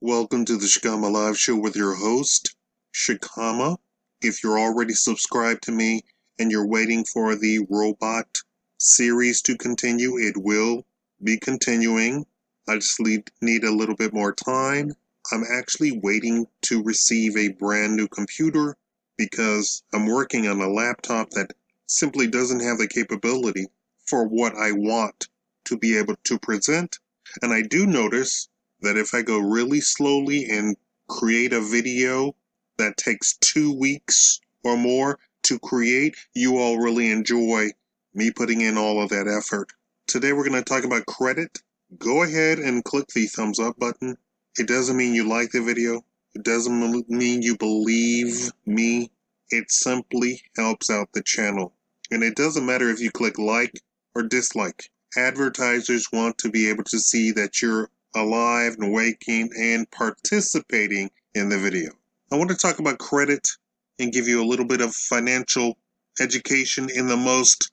Welcome to the Shakaama Live Show with your host, Shakaama. If you're already subscribed to me and you're waiting for the robot series to continue, it will be continuing. I just need a little bit more time. I'm actually waiting to receive a brand new computer because I'm working on a laptop that simply doesn't have the capability for what I want to be able to present. And I do notice that if I go really slowly and create a video that takes 2 weeks or more to create, you all really enjoy me putting in all of that effort. Today we're going to talk about credit. Go ahead and click the thumbs up button. It doesn't mean you like the video. It doesn't mean you believe me. It simply helps out the channel. And it doesn't matter if you click like or dislike. Advertisers want to be able to see that you're alive and waking and participating in the video. I want to talk about credit and give you a little bit of financial education in the most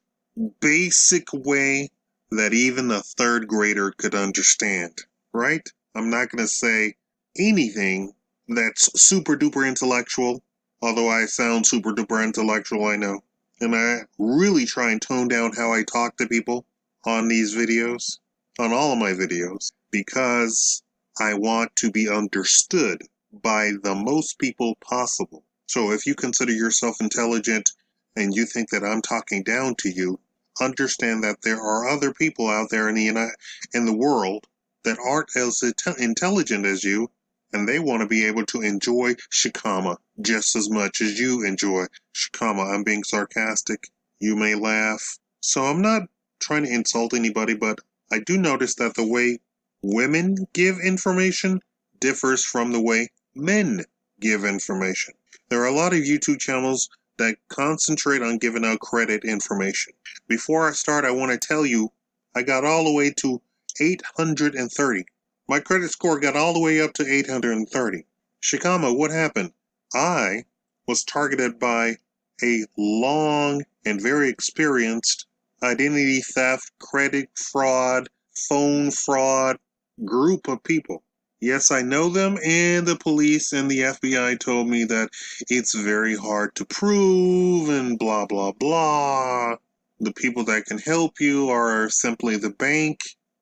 basic way that even a third grader could understand, right? I'm not going to say anything that's super duper intellectual, although I sound super duper intellectual, I know. And I really try and tone down how I talk to people on these videos, on all of my videos, because I want to be understood by the most people possible. So if you consider yourself intelligent and you think that I'm talking down to you, understand that there are other people out there in the world that aren't as intelligent as you, and they want to be able to enjoy Shakaama just as much as you enjoy Shakaama. I'm being sarcastic. You may laugh. So I'm not trying to insult anybody, but I do notice that the way women give information differs from the way men give information. There are a lot of YouTube channels that concentrate on giving out credit information. Before I start, I want to tell you, I got all the way to 830. My credit score got all the way up to 830. Shakaama, what happened? I was targeted by a long and very experienced identity theft, credit fraud, phone fraud group of people. Yes, I know them, and the police and the FBI told me that it's very hard to prove and blah, blah, blah. The people that can help you are simply the bank.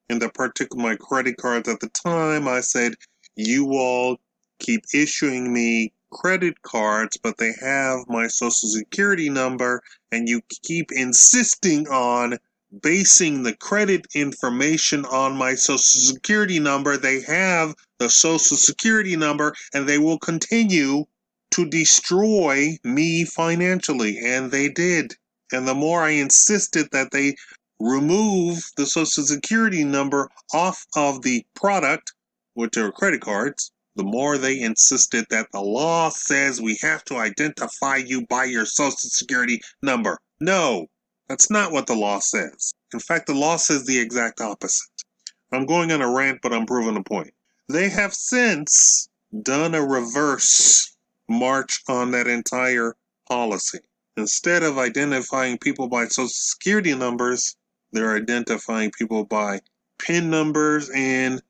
And the particular my credit cards at the time, I said, you all keep issuing me credit cards, but they have my social security number, and you keep insisting on basing the credit information on my social security number. They have the social security number, and they will continue to destroy me financially, and they did. And the more I insisted that they remove the social security number off of the product, which are credit cards, the more they insisted that the law says we have to identify you by your social security number. No, that's not what the law says. In fact, the law says the exact opposite. I'm going on a rant, but I'm proving a point. They have since done a reverse march on that entire policy. Instead of identifying people by social security numbers, they're identifying people by PIN numbers and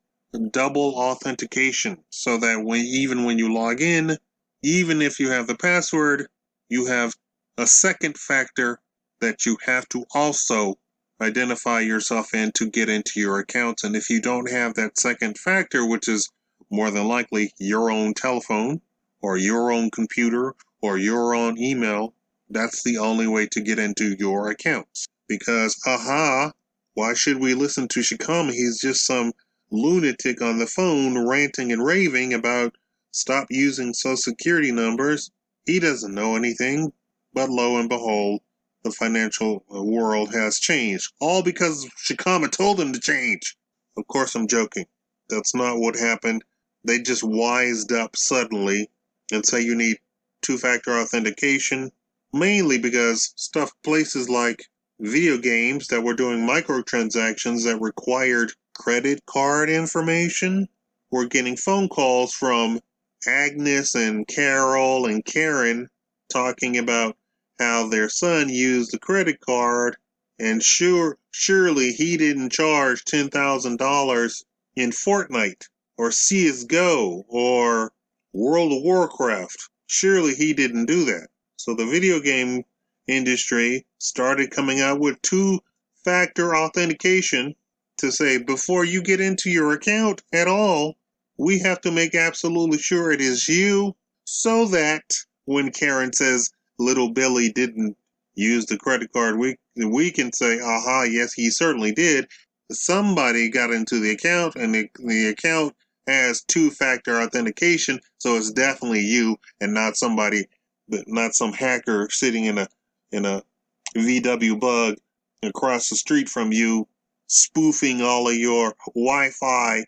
double authentication, so that even when you log in, even if you have the password, you have a second factor that you have to also identify yourself in to get into your accounts. And if you don't have that second factor, which is more than likely your own telephone or your own computer or your own email, that's the only way to get into your accounts. Because, why should we listen to Shakaama? He's just some lunatic on the phone ranting and raving about stop using social security numbers. He doesn't know anything. But lo and behold, the financial world has changed. All because Shakaama told him to change. Of course, I'm joking. That's not what happened. They just wised up suddenly and say you need two-factor authentication, mainly because places like video games that were doing microtransactions that required credit card information were getting phone calls from Agnes and Carol and Karen talking about how their son used the credit card, and surely he didn't charge $10,000 in Fortnite. or CSGO or World of Warcraft. Surely he didn't do that. So the video game industry started coming out with two-factor authentication to say before you get into your account at all, we have to make absolutely sure it is you, so that when Karen says little Billy didn't use the credit card, we can say, aha, yes, he certainly did. Somebody got into the account, and the account has two-factor authentication, so it's definitely you and not somebody, not some hacker sitting in a VW bug across the street from you, spoofing all of your Wi-Fi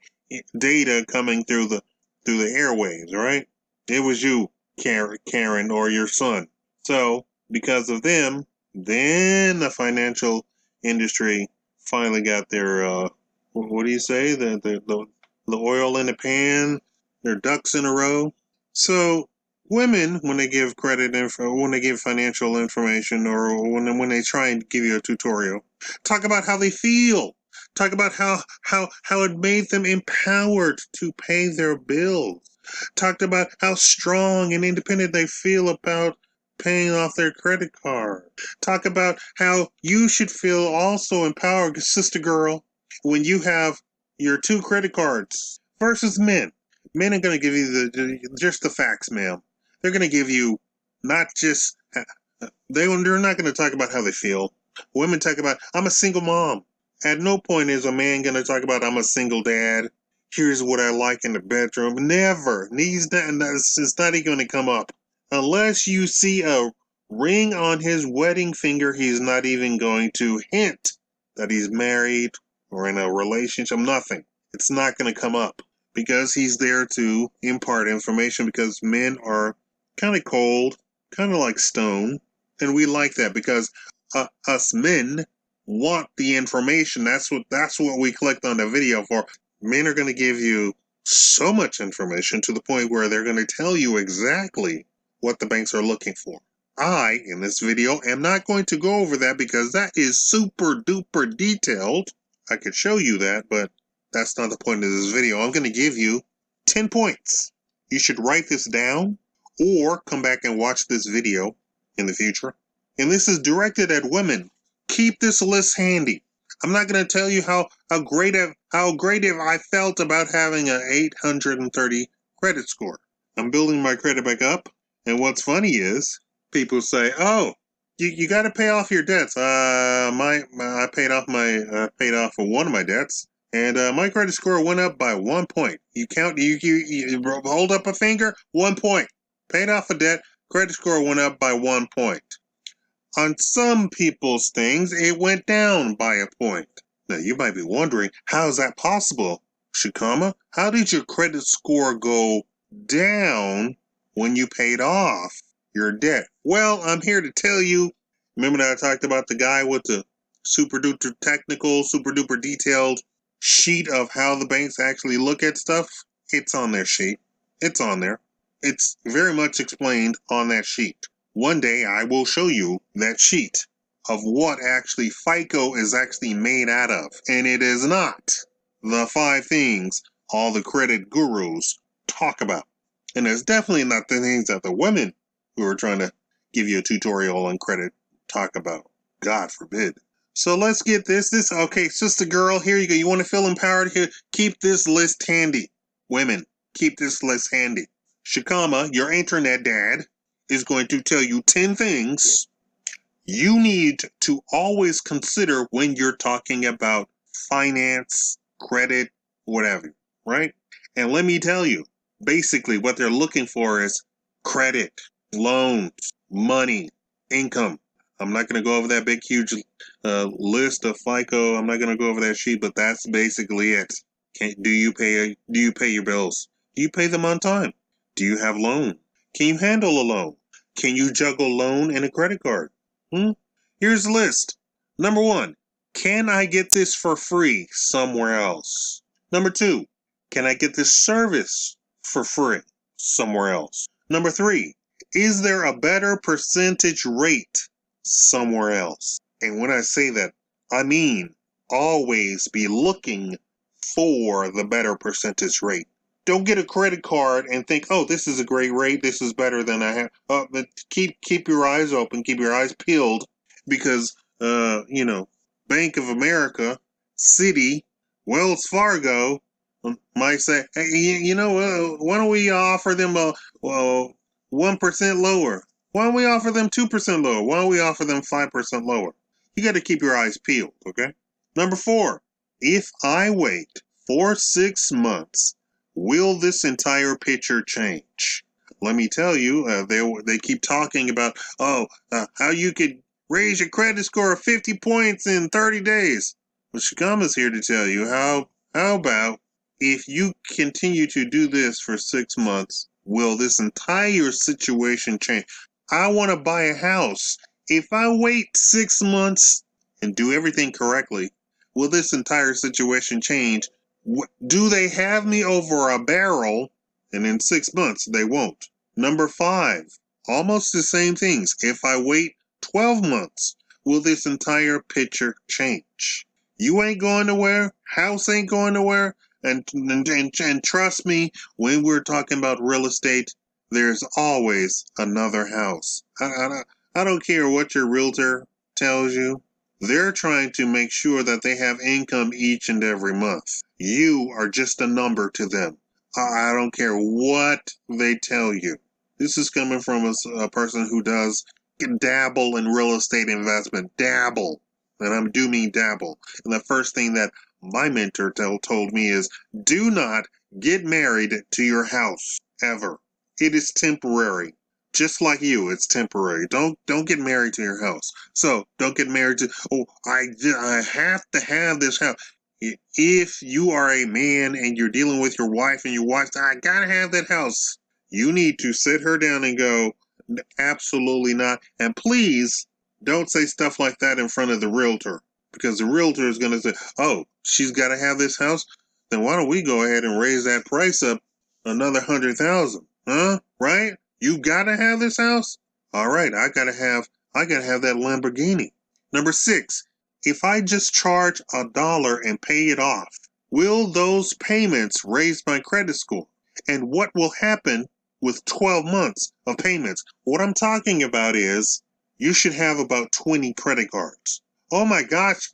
data coming through the airwaves, right? It was you, Karen, or your son. So because of them, then the financial industry finally got their what do you say, the oil in the pan, their ducks in a row. So women, when they give when they give financial information, or when they try and give you a tutorial, talk about how they feel. Talk about how it made them empowered to pay their bills. Talked about how strong and independent they feel about paying off their credit card. Talk about how you should feel also empowered, sister girl, when you have your two credit cards versus men. Men are going to give you just the facts, ma'am. They're going to give you not just they're not going to talk about how they feel. Women talk about, I'm a single mom. At no point is a man going to talk about, I'm a single dad. Here's what I like in the bedroom. Never. It's not even going to come up. Unless you see a ring on his wedding finger, he's not even going to hint that he's married or in a relationship. Nothing. It's not going to come up because he's there to impart information, because men are kind of cold, kind of like stone. And we like that because us men want the information. That's what we clicked on the video for. Men are going to give you so much information to the point where they're going to tell you exactly what the banks are looking for. I, in this video, am not going to go over that because that is super duper detailed. I could show you that, but that's not the point of this video. I'm going to give you 10 points. You should write this down or come back and watch this video in the future. And this is directed at women. Keep this list handy. I'm not going to tell you how great I felt about having an 830 credit score. I'm building my credit back up, and what's funny is people say, "Oh, you got to pay off your debts." I paid off for one of my debts, and my credit score went up by 1 point. You hold up a finger, 1 point. Paid off a debt, credit score went up by 1 point. On some people's things, it went down by a point. Now, you might be wondering, how is that possible, Shakaama? How did your credit score go down when you paid off your debt? Well, I'm here to tell you. Remember that I talked about the guy with the super duper technical, super duper detailed sheet of how the banks actually look at stuff? It's on their sheet. It's on there. It's very much explained on that sheet. One day I will show you that sheet of what actually FICO is actually made out of. And it is not the 5 things all the credit gurus talk about. And it's definitely not the things that the women who are trying to give you a tutorial on credit talk about. God forbid. So let's get this. Okay, sister girl, here you go. You want to feel empowered? Here, keep this list handy. Women, keep this list handy. Shakaama, your internet dad, is going to tell you 10 things you need to always consider when you're talking about finance, credit, whatever, right? And let me tell you, basically what they're looking for is credit, loans, money, income. I'm not going to go over that big, huge list of FICO. I'm not going to go over that sheet, but that's basically it. Do you pay your bills? Do you pay them on time? Do you have loan? Can you handle a loan? Can you juggle loan and a credit card? Here's the list. Number 1, can I get this for free somewhere else? Number 2, can I get this service for free somewhere else? Number 3, is there a better percentage rate somewhere else? And when I say that, I mean always be looking for the better percentage rate. Don't get a credit card and think, oh, this is a great rate. This is better than I have. But keep your eyes open. Keep your eyes peeled because, Bank of America, Citi, Wells Fargo might say, hey, why don't we offer them a 1% lower? Why don't we offer them 2% lower? Why don't we offer them 5% lower? You got to keep your eyes peeled, okay? Number 4, if I wait for 6 months, will this entire picture change? Let me tell you, they keep talking about, how you could raise your credit score 50 points in 30 days. Well, Shakaama's here to tell you, how about if you continue to do this for 6 months, will this entire situation change? I want to buy a house. If I wait 6 months and do everything correctly, will this entire situation change? Do they have me over a barrel? And in 6 months, they won't. Number 5, almost the same things. If I wait 12 months, will this entire picture change? You ain't going nowhere. House ain't going nowhere. And trust me, when we're talking about real estate, there's always another house. I don't care what your realtor tells you. They're trying to make sure that they have income each and every month. You are just a number to them. I don't care what they tell you. This is coming from a person who does dabble in real estate investment. Dabble. And I do mean dabble. And the first thing that my mentor told me is, do not get married to your house, ever. It is temporary. Just like you, it's temporary. Don't get married to your house. So don't get married to, I have to have this house. If you are a man and you're dealing with your wife and your wife's, I gotta have that house. You need to sit her down and go, absolutely not. And please don't say stuff like that in front of the realtor, because the realtor is going to say, oh, she's got to have this house. Then why don't we go ahead and raise that price up another 100,000? Huh? Right? You got to have this house? All right, I got to have that Lamborghini. Number 6, if I just charge $1 and pay it off, will those payments raise my credit score? And what will happen with 12 months of payments? What I'm talking about is you should have about 20 credit cards. Oh my gosh,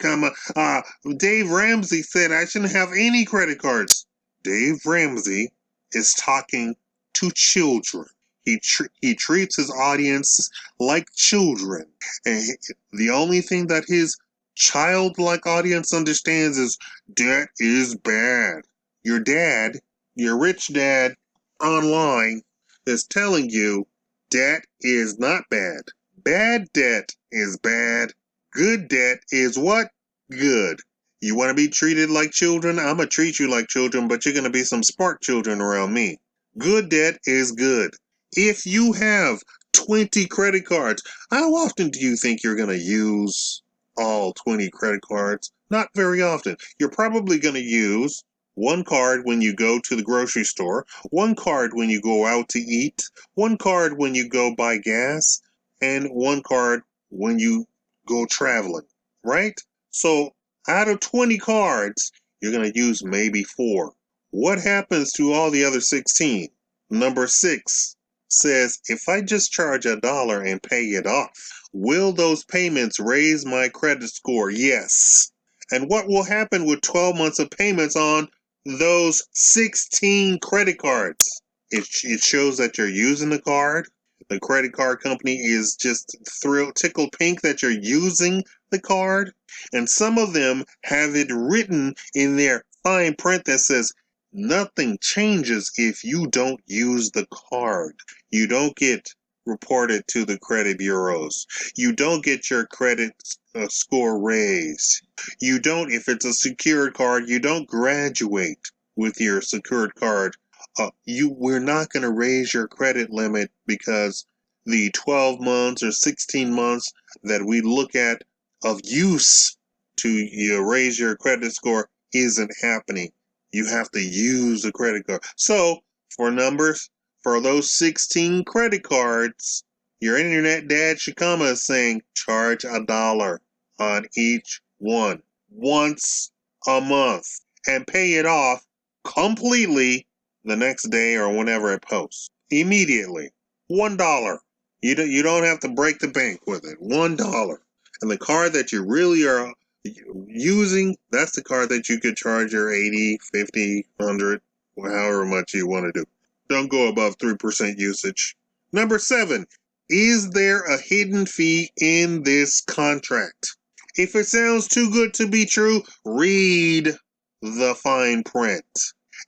Dave Ramsey said I shouldn't have any credit cards. Dave Ramsey is talking to children. He treats his audience like children. And the only thing that his childlike audience understands is debt is bad. Your dad, your rich dad online, is telling you debt is not bad. Bad debt is bad. Good debt is what? Good. You want to be treated like children? I'm going to treat you like children, but you're going to be some smart children around me. Good debt is good. If you have 20 credit cards, how often do you think you're going to use all 20 credit cards? Not very often. You're probably going to use one card when you go to the grocery store, one card when you go out to eat, one card when you go buy gas, and one card when you go traveling, right? So out of 20 cards, you're going to use maybe 4. What happens to all the other 16? Number 6 says, if I just charge $1 and pay it off, will those payments raise my credit score? Yes. And what will happen with 12 months of payments on those 16 credit cards? It shows that you're using the card. The credit card company is just tickled pink that you're using the card. And some of them have it written in their fine print that says, nothing changes if you don't use the card. You don't get reported to the credit bureaus. You don't get your credit score raised. You don't, if it's a secured card, you don't graduate with your secured card. We're not going to raise your credit limit because the 12 months or 16 months that we look at of use to raise your credit score isn't happening. You have to use a credit card. So, for those 16 credit cards, your internet dad Shakaama is saying charge $1 on each one once a month and pay it off completely the next day or whenever it posts. Immediately. $1. You don't have to break the bank with it. $1. And the card that you really are using, that's the card that you could charge your 80, 50, 100, however much you want to do. Don't go above 3% usage. Number 7, is there a hidden fee in this contract? If it sounds too good to be true, read the fine print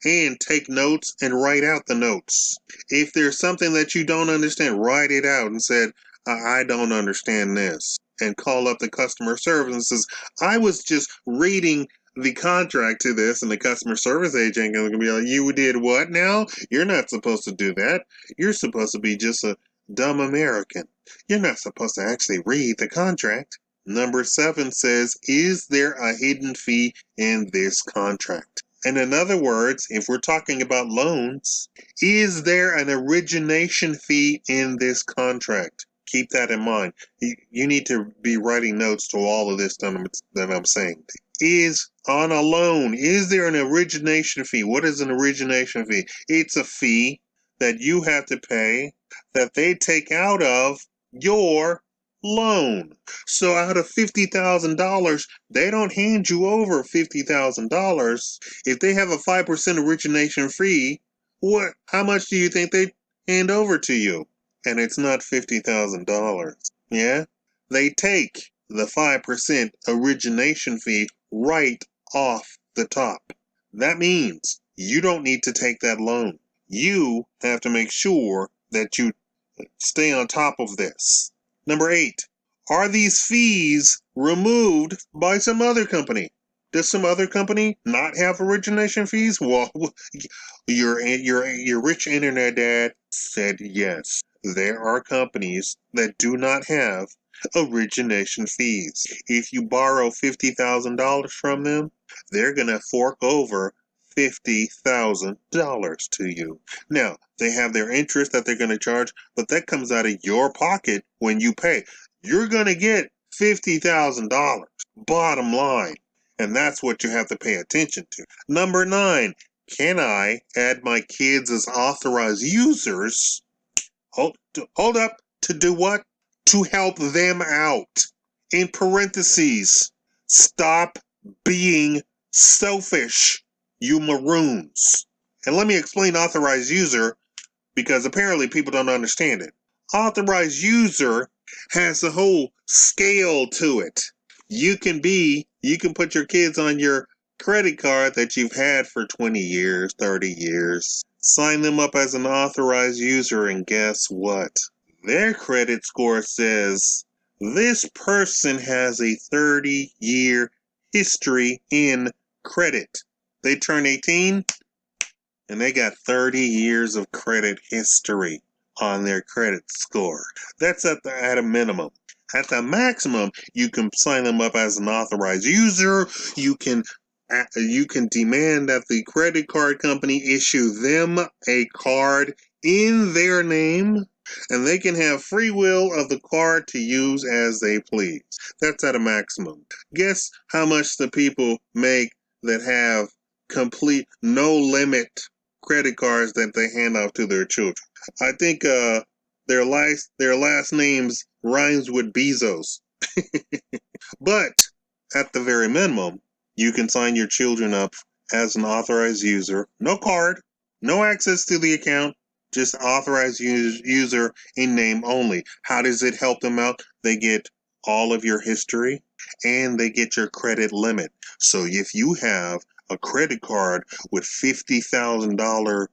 and take notes and write out the notes. If there's something that you don't understand, write it out and said, I don't understand this. And call up the customer service and says, I was just reading the contract to this, and the customer service agent is going to be like, you did what now? You're not supposed to do that. You're supposed to be just a dumb American. You're not supposed to actually read the contract. Number 7 says, is there a hidden fee in this contract? And in other words, if we're talking about loans, is there an origination fee in this contract? Keep that in mind. You need to be writing notes to all of this that I'm saying. Is on a loan, is there an origination fee? What is an origination fee? It's a fee that you have to pay that they take out of your loan. So out of $50,000, they don't hand you over $50,000. If they have a 5% origination fee, how much do you think they hand over to you? And it's not $50,000. Yeah? They take the 5% origination fee right off the top. That means you don't need to take that loan. You have to make sure that you stay on top of this. Number 8, are these fees removed by some other company? Does some other company not have origination fees? Well, your rich internet dad said yes. There are companies that do not have origination fees. If you borrow $50,000 from them, they're going to fork over $50,000 to you. Now, they have their interest that they're going to charge, but that comes out of your pocket when you pay. You're going to get $50,000, bottom line. And that's what you have to pay attention to. Number 9, can I add my kids as authorized users? Hold up. To do what? To help them out. In parentheses, stop being selfish, you maroons. And let me explain authorized user, because apparently people don't understand it. Authorized user has a whole scale to it. You can put your kids on your credit card that you've had for 20 years, 30 years. Sign them up as an authorized user, and guess what? Their credit score says this person has a 30-year history in credit. They turn 18 and they got 30 years of credit history on their credit score. That's at a minimum. At the maximum, you can sign them up as an authorized user. You can demand that the credit card company issue them a card in their name, and they can have free will of the card to use as they please. That's at a maximum. Guess how much the people make that have complete no limit credit cards that they hand off to their children? I think their last names rhymes with Bezos. But at the very minimum, you can sign your children up as an authorized user. No card, no access to the account, just authorized user in name only. How does it help them out? They get all of your history and they get your credit limit. So if you have a credit card with $50,000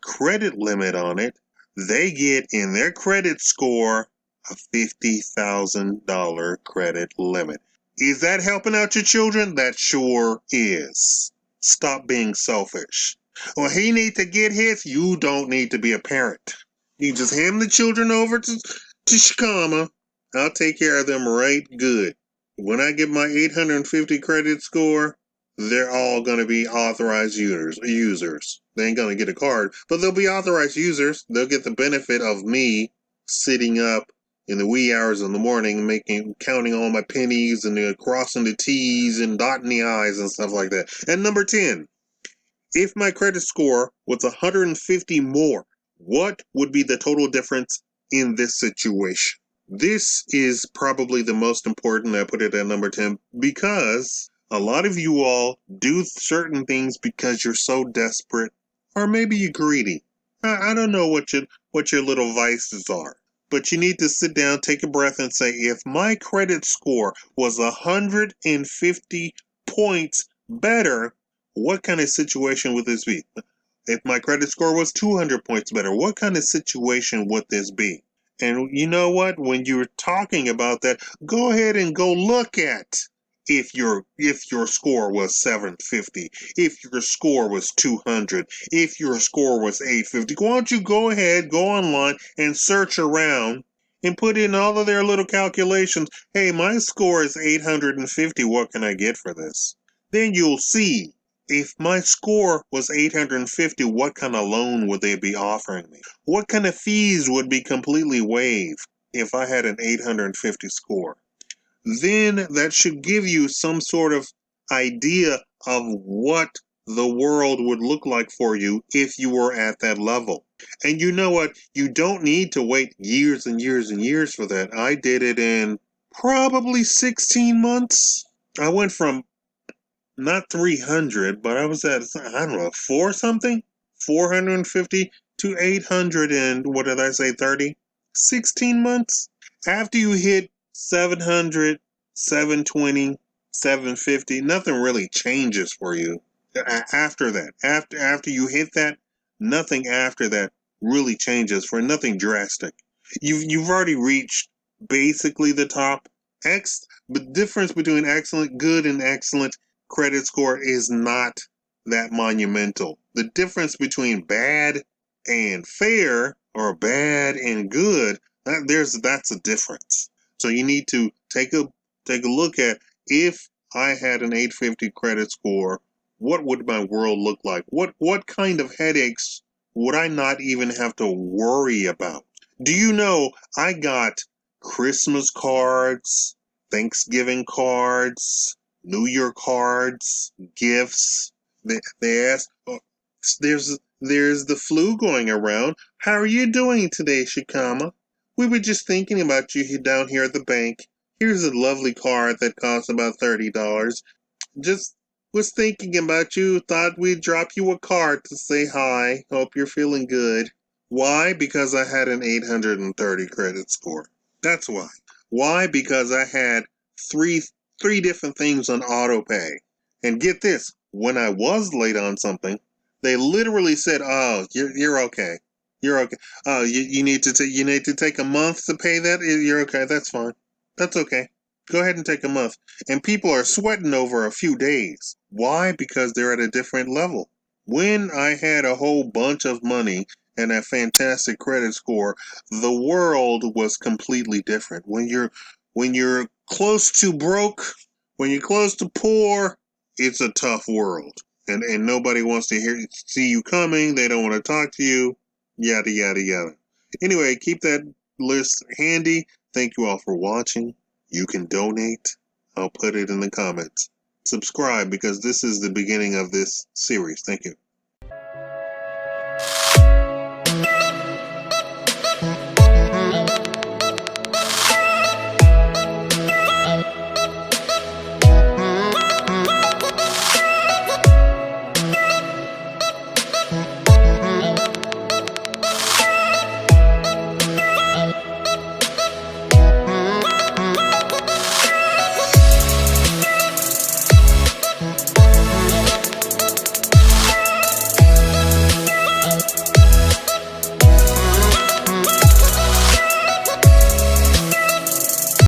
credit limit on it, they get in their credit score a $50,000 credit limit. Is that helping out your children? That sure is. Stop being selfish. Well, he needs to get his. You don't need to be a parent. You just hand the children over to Shakaama. I'll take care of them right good. When I get my 850 credit score, they're all going to be authorized users. They ain't going to get a card, but they'll be authorized users. They'll get the benefit of me sitting up in the wee hours of the morning, counting all my pennies and crossing the T's and dotting the I's and stuff like that. And number 10, If my credit score was 150 more, what would be the total difference in this situation? This is probably the most important. I put it at number 10 because a lot of you all do certain things because you're so desperate, or maybe you're greedy. I don't know what your little vices are, but you need to sit down, take a breath, and say, if my credit score was 150 points better, what kind of situation would this be? If my credit score was 200 points better, what kind of situation would this be? And you know what? When you're talking about that, go ahead and go look at if your score was 750, if your score was 200, if your score was 850. Why don't you go ahead, go online and search around and put in all of their little calculations. Hey, my score is 850. What can I get for this? Then you'll see. If my score was 850, what kind of loan would they be offering me? What kind of fees would be completely waived if I had an 850 score? Then that should give you some sort of idea of what the world would look like for you if you were at that level. And you know what? You don't need to wait years and years and years for that. I did it in probably 16 months. I went from not 300, but I was at, I don't know, 4 something? 450 to 800 and, what did I say, 30? 16 months? After you hit 700, 720, 750, nothing really changes for you. After that, after you hit that, nothing after that really changes for nothing drastic. You've already reached basically the top. The difference between excellent, good, and excellent credit score is not that monumental. The difference between bad and fair or bad and good, that's a difference. So you need to take a look at, if I had an 850 credit score, what would my world look like? What kind of headaches would I not even have to worry about? Do you know I got Christmas cards, Thanksgiving cards, New Year cards, gifts? They ask, oh, there's the flu going around. How are you doing today, Shakaama? We were just thinking about you down here at the bank. Here's a lovely card that costs about $30. Just was thinking about you. Thought we'd drop you a card to say hi. Hope you're feeling good. Why? Because I had an 830 credit score. That's why. Why? Because I had three different things on auto pay. And get this, when I was late on something, they literally said, "Oh, you're okay. You're okay. Oh, you need to take a month to pay that. You're okay. That's fine. That's okay. Go ahead and take a month." And people are sweating over a few days. Why? Because they're at a different level. When I had a whole bunch of money and a fantastic credit score, the world was completely different. When you're close to broke, when you're close to poor, it's a tough world. And nobody wants to see you coming. They don't want to talk to you. Yada yada yada. Anyway, keep that list handy. Thank you all for watching. You can donate. I'll put it in the comments. Subscribe, because this is the beginning of this series. Thank you.